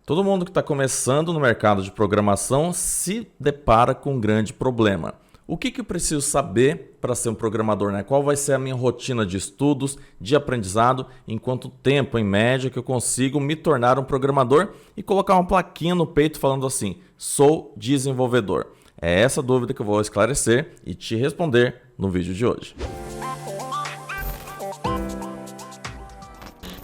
Todo mundo que está começando no mercado de programação se depara com um grande problema. O que eu preciso saber para ser um programador, né? Qual vai ser a minha rotina de estudos, de aprendizado, em quanto tempo, em média, que eu consigo me tornar um programador e colocar uma plaquinha no peito falando assim, sou desenvolvedor. É essa dúvida que eu vou esclarecer e te responder no vídeo de hoje.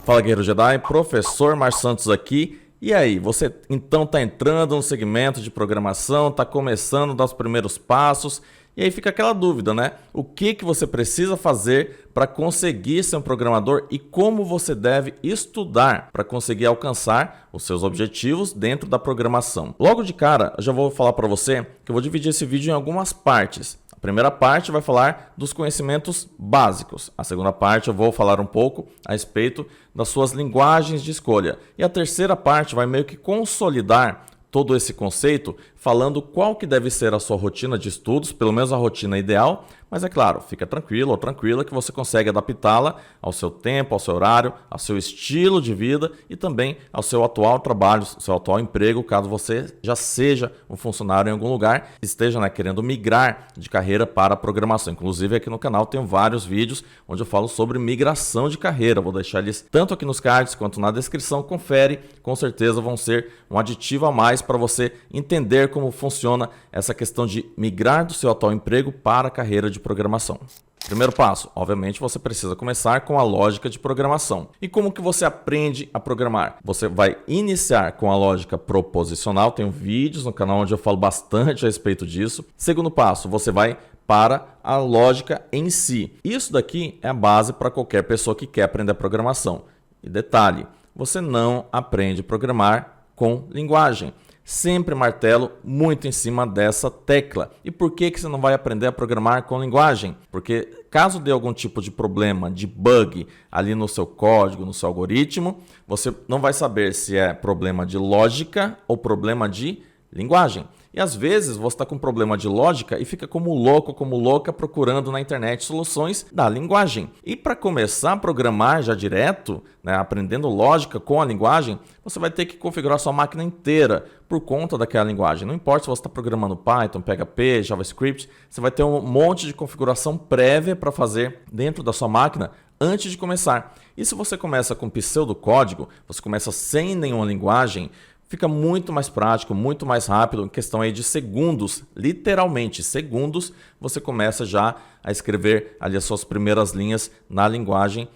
Fala Guerreiro Jedi, professor Márcio Santos aqui. E aí, você então está entrando no segmento de programação, está começando a dar os primeiros passos, e aí fica aquela dúvida, né? O que você precisa fazer para conseguir ser um programador e como você deve estudar para conseguir alcançar os seus objetivos dentro da programação. Logo de cara, eu já vou falar para você que eu vou dividir esse vídeo em algumas partes. A primeira parte vai falar dos conhecimentos básicos. A segunda parte eu vou falar um pouco a respeito das suas linguagens de escolha. E a terceira parte vai meio que consolidar todo esse conceito, falando qual que deve ser a sua rotina de estudos, pelo menos a rotina ideal, mas é claro, fica tranquilo ou tranquila que você consegue adaptá-la ao seu tempo, ao seu horário, ao seu estilo de vida e também ao seu atual trabalho, seu atual emprego, caso você já seja um funcionário em algum lugar, esteja querendo migrar de carreira para a programação. Inclusive aqui no canal tem vários vídeos onde eu falo sobre migração de carreira, vou deixar eles tanto aqui nos cards quanto na descrição, confere, com certeza vão ser um aditivo a mais para você entender como funciona essa questão de migrar do seu atual emprego para a carreira de programação. Primeiro passo, obviamente você precisa começar com a lógica de programação. E como que você aprende a programar? Você vai iniciar com a lógica proposicional, tem vídeos no canal onde eu falo bastante a respeito disso. Segundo passo, você vai para a lógica em si. Isso daqui é a base para qualquer pessoa que quer aprender programação. E detalhe, você não aprende a programar com linguagem. Sempre martelo muito em cima dessa tecla. E por que você não vai aprender a programar com linguagem? Porque caso dê algum tipo de problema, de bug ali no seu código, no seu algoritmo, você não vai saber se é problema de lógica ou problema de linguagem. E às vezes você está com problema de lógica e fica como louco, como louca procurando na internet soluções da linguagem. E para começar a programar já direto, aprendendo lógica com a linguagem, você vai ter que configurar sua máquina inteira por conta daquela linguagem. Não importa se você está programando Python, PHP, JavaScript, você vai ter um monte de configuração prévia para fazer dentro da sua máquina antes de começar. E se você começa com pseudocódigo, você começa sem nenhuma linguagem, fica muito mais prático, muito mais rápido, em questão aí de segundos, literalmente segundos, você começa já a escrever ali as suas primeiras linhas na linguagem,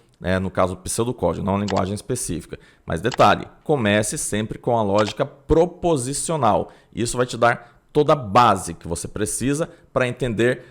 no caso pseudocódigo, não uma linguagem específica. Mas detalhe, comece sempre com a lógica proposicional. Isso vai te dar toda a base que você precisa para entender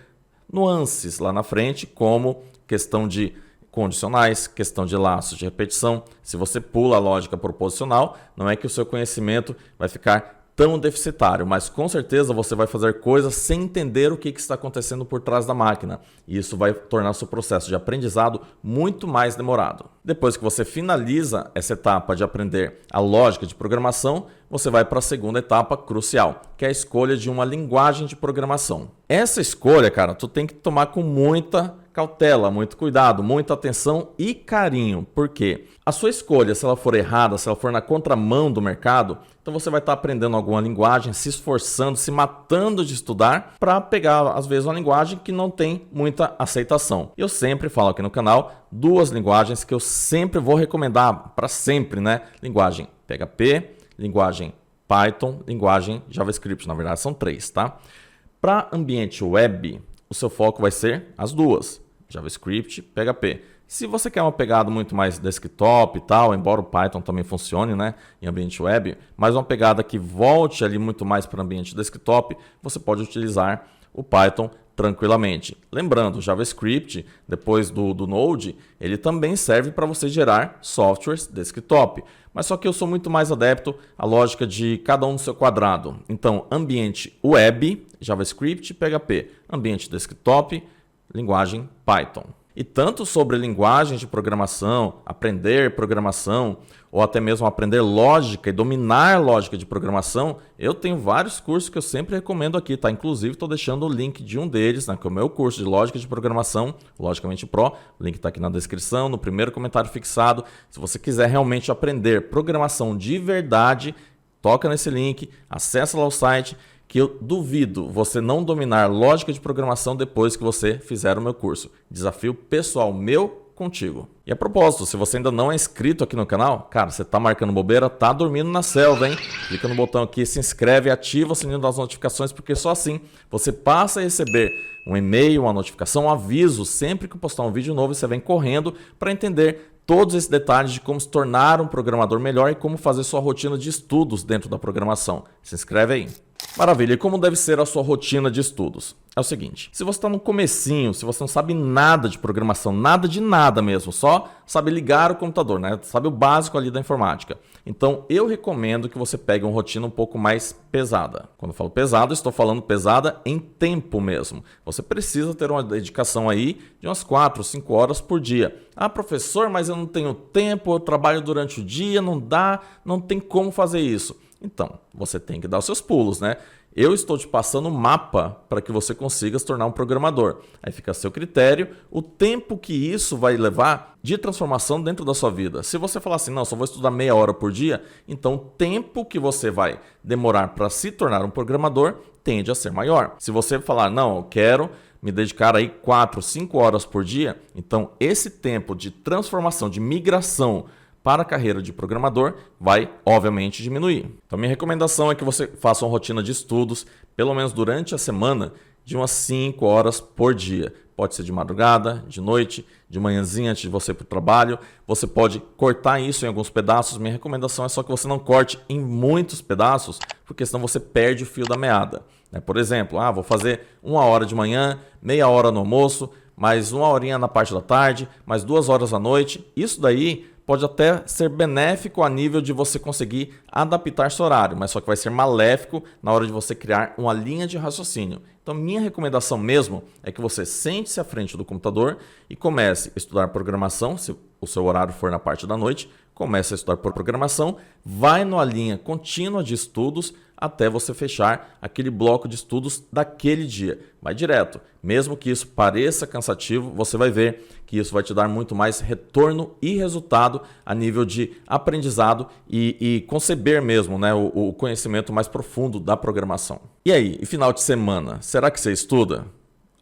nuances lá na frente, como questão de condicionais, questão de laços de repetição. Se você pula a lógica proposicional, não é que o seu conhecimento vai ficar tão deficitário, mas com certeza você vai fazer coisas sem entender o que está acontecendo por trás da máquina. E isso vai tornar o seu processo de aprendizado muito mais demorado. Depois que você finaliza essa etapa de aprender a lógica de programação, você vai para a segunda etapa crucial, que é a escolha de uma linguagem de programação. Essa escolha, cara, tu tem que tomar com muita cautela, muito cuidado, muita atenção e carinho. Por quê? A sua escolha, se ela for errada, se ela for na contramão do mercado, então você vai estar aprendendo alguma linguagem, se esforçando, se matando de estudar para pegar, às vezes, uma linguagem que não tem muita aceitação. Eu sempre falo aqui no canal duas linguagens que eu sempre vou recomendar para sempre, Linguagem PHP, linguagem Python, linguagem JavaScript. Na verdade, são três, tá? Para ambiente web, o seu foco vai ser as duas, JavaScript, PHP. Se você quer uma pegada muito mais desktop e tal, embora o Python também funcione em ambiente web, mas uma pegada que volte ali muito mais para o ambiente desktop, você pode utilizar o Python tranquilamente. Lembrando, o JavaScript, depois do Node, ele também serve para você gerar softwares desktop. Mas só que eu sou muito mais adepto à lógica de cada um no seu quadrado. Então, ambiente web, JavaScript, PHP. Ambiente desktop, linguagem Python. E tanto sobre linguagens de programação, aprender programação, ou até mesmo aprender lógica e dominar lógica de programação, eu tenho vários cursos que eu sempre recomendo aqui, tá? Inclusive, estou deixando o link de um deles, que é o meu curso de lógica de programação, Logicamente Pro. O link está aqui na descrição, no primeiro comentário fixado. Se você quiser realmente aprender programação de verdade, toca nesse link, acessa lá o site, que eu duvido você não dominar lógica de programação depois que você fizer o meu curso. Desafio pessoal meu contigo. E a propósito, se você ainda não é inscrito aqui no canal, cara, você tá marcando bobeira, tá dormindo na selva, hein? Clica no botão aqui, se inscreve e ativa o sininho das notificações, porque só assim você passa a receber um e-mail, uma notificação, um aviso sempre que eu postar um vídeo novo, você vem correndo para entender todos esses detalhes de como se tornar um programador melhor e como fazer sua rotina de estudos dentro da programação. Se inscreve aí. Maravilha, e como deve ser a sua rotina de estudos? É o seguinte, se você está no comecinho, se você não sabe nada de programação, nada de nada mesmo, só sabe ligar o computador, né? Sabe o básico ali da informática. Então eu recomendo que você pegue uma rotina um pouco mais pesada. Quando eu falo pesada, estou falando pesada em tempo mesmo. Você precisa ter uma dedicação aí de umas 4, 5 horas por dia. Ah, professor, mas eu não tenho tempo, eu trabalho durante o dia, não dá, não tem como fazer isso. Então, você tem que dar os seus pulos, né? Eu estou te passando um mapa para que você consiga se tornar um programador. Aí fica a seu critério o tempo que isso vai levar de transformação dentro da sua vida. Se você falar assim, não, só vou estudar meia hora por dia, então o tempo que você vai demorar para se tornar um programador tende a ser maior. Se você falar, não, eu quero me dedicar aí 4, 5 horas por dia, então esse tempo de transformação, de migração para a carreira de programador vai, obviamente, diminuir. Então, minha recomendação é que você faça uma rotina de estudos, pelo menos durante a semana, de umas 5 horas por dia. Pode ser de madrugada, de noite, de manhãzinha antes de você ir para o trabalho. Você pode cortar isso em alguns pedaços. Minha recomendação é só que você não corte em muitos pedaços, porque senão você perde o fio da meada. Por exemplo, vou fazer 1 hora de manhã, meia hora no almoço, mais 1 horinha na parte da tarde, mais 2 horas à noite. Isso daí pode até ser benéfico a nível de você conseguir adaptar seu horário, mas só que vai ser maléfico na hora de você criar uma linha de raciocínio. Então, minha recomendação mesmo é que você sente-se à frente do computador e comece a estudar programação, se o seu horário for na parte da noite, comece a estudar por programação, vai numa linha contínua de estudos até você fechar aquele bloco de estudos daquele dia. Vai direto. Mesmo que isso pareça cansativo, você vai ver que isso vai te dar muito mais retorno e resultado a nível de aprendizado e conceber mesmo, né, o conhecimento mais profundo da programação. E aí, e final de semana, será que você estuda?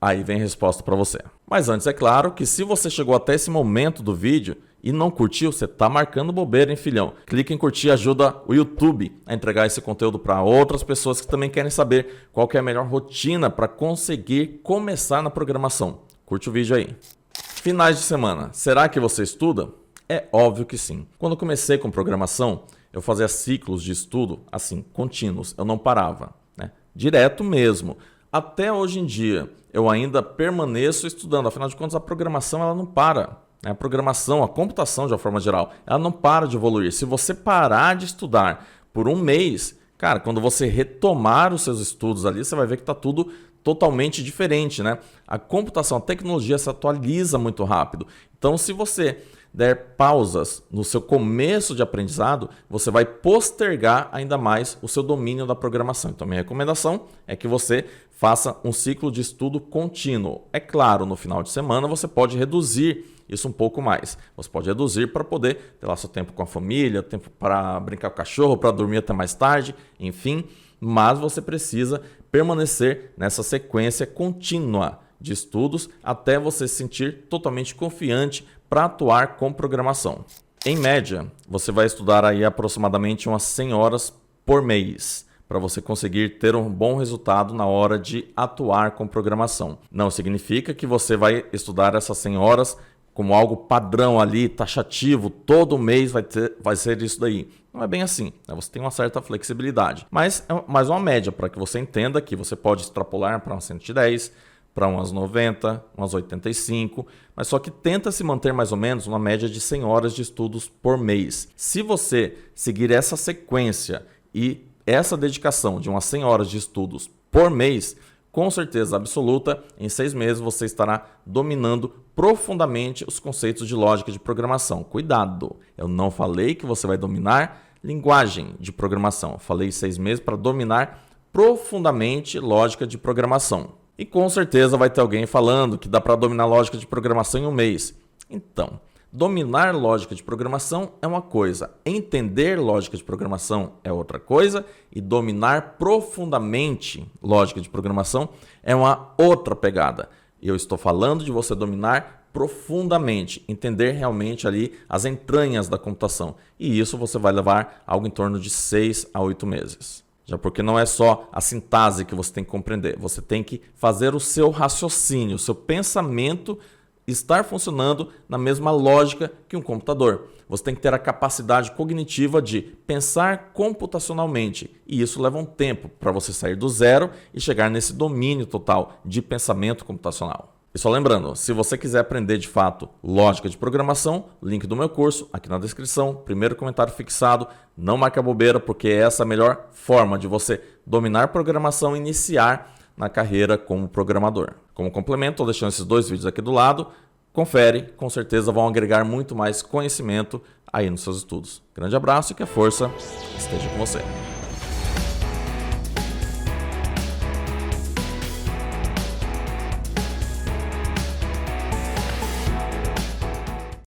Aí vem a resposta para você. Mas antes, é claro que se você chegou até esse momento do vídeo e não curtiu, você tá marcando bobeira, hein, filhão? Clique em curtir, ajuda o YouTube a entregar esse conteúdo para outras pessoas que também querem saber qual que é a melhor rotina para conseguir começar na programação. Curte o vídeo aí. Finais de semana, será que você estuda? É óbvio que sim. Quando eu comecei com programação, eu fazia ciclos de estudo assim, contínuos, eu não parava, né? Direto mesmo. Até hoje em dia, eu ainda permaneço estudando, afinal de contas a programação ela não para. A programação, a computação de uma forma geral, ela não para de evoluir. Se você parar de estudar por um mês, cara, quando você retomar os seus estudos ali, você vai ver que está tudo totalmente diferente, né? A computação, a tecnologia se atualiza muito rápido. Então, se você der pausas no seu começo de aprendizado, você vai postergar ainda mais o seu domínio da programação. Então, minha recomendação é que você faça um ciclo de estudo contínuo. É claro, no final de semana você pode reduzir isso um pouco mais. Você pode reduzir para poder ter lá seu tempo com a família, tempo para brincar com o cachorro, para dormir até mais tarde, enfim. Mas você precisa permanecer nessa sequência contínua de estudos até você se sentir totalmente confiante para atuar com programação. Em média, você vai estudar aí aproximadamente umas 100 horas por mês para você conseguir ter um bom resultado na hora de atuar com programação. Não significa que você vai estudar essas 100 horas como algo padrão ali, taxativo, todo mês vai ser isso daí. Não é bem assim, né? Você tem uma certa flexibilidade, mas é mais uma média para que você entenda que você pode extrapolar para umas 110, para umas 90, umas 85, mas só que tenta se manter mais ou menos uma média de 100 horas de estudos por mês. Se você seguir essa sequência e essa dedicação de umas 100 horas de estudos por mês, com certeza absoluta, em 6 meses você estará dominando profundamente os conceitos de lógica de programação. Cuidado, eu não falei que você vai dominar linguagem de programação. Eu falei 6 meses para dominar profundamente lógica de programação. E com certeza vai ter alguém falando que dá para dominar lógica de programação em um mês. Então, Dominar lógica de programação é uma coisa, entender lógica de programação é outra coisa e dominar profundamente lógica de programação é uma outra pegada. Eu estou falando de você dominar profundamente, entender realmente ali as entranhas da computação. E isso você vai levar algo em torno de 6 a 8 meses. Já porque não é só a sintaxe que você tem que compreender, você tem que fazer o seu raciocínio, o seu pensamento estar funcionando na mesma lógica que um computador. Você tem que ter a capacidade cognitiva de pensar computacionalmente. E isso leva um tempo para você sair do zero e chegar nesse domínio total de pensamento computacional. E só lembrando, se você quiser aprender de fato lógica de programação, link do meu curso aqui na descrição, primeiro comentário fixado, não marca bobeira porque essa é a melhor forma de você dominar programação e iniciar na carreira como programador. Como complemento, estou deixando esses 2 vídeos aqui do lado, confere, com certeza vão agregar muito mais conhecimento aí nos seus estudos. Grande abraço e que a força esteja com você.